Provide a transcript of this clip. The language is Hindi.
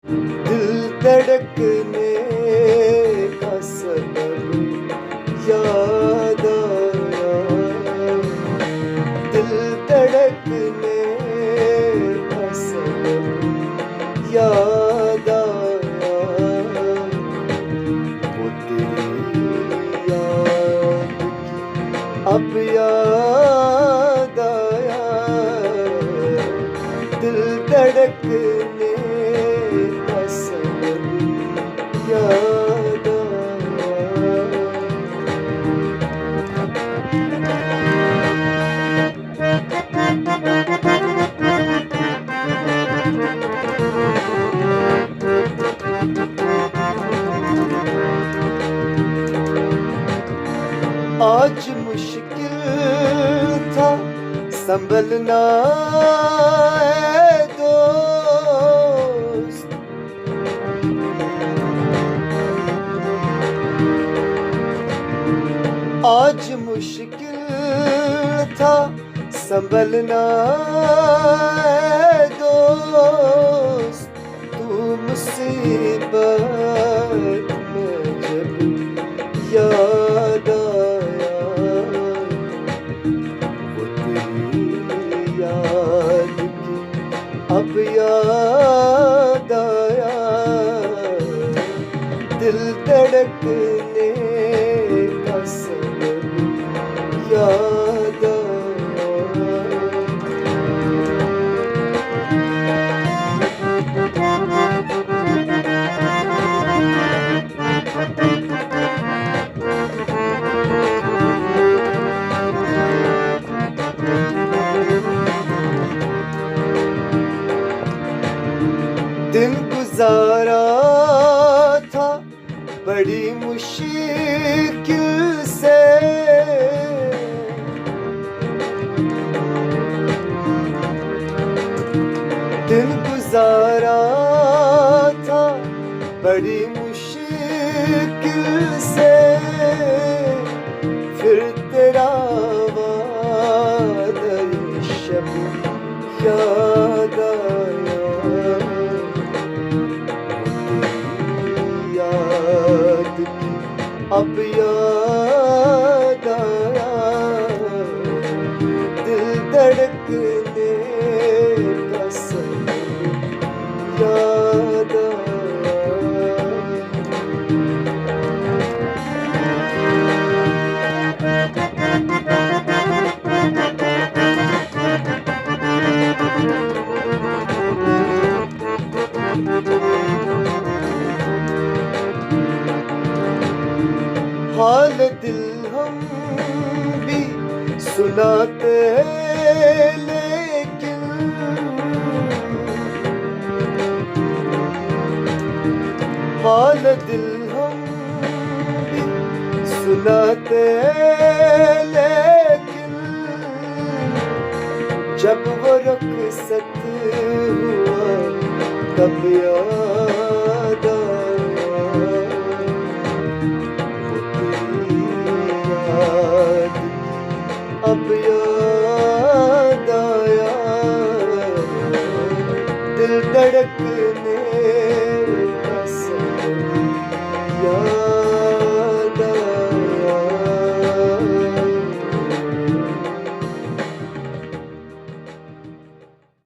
दिल धड़कने का सबब याद आया, दिल धड़कने का सबब याद आया, वो तेरी याद की अब याद आया, दिल धड़कने का सबब याद आया। आज मुश्किल था संभलना है दोस्त, आज मुश्किल था संभलना है दोस्त, तू मुसीबत में जब याद आया, वो तेरी याद की अब याद आया, दिल धड़कने का सबब याद आया। दिन गुजारा था बड़ी मुश्किल से, दिन गुजारा था बड़ी मुश्किल से, फिर तेरा वादा ये शब याद आया, याद की अब याद आया, दिल धड़कने का सबब याद आया। हाल दिल हम भी सुनाते हैं, लेकिन हाल दिल हम भी सुनाते हैं, लेकिन जब वो रुखसत हुआ तब याद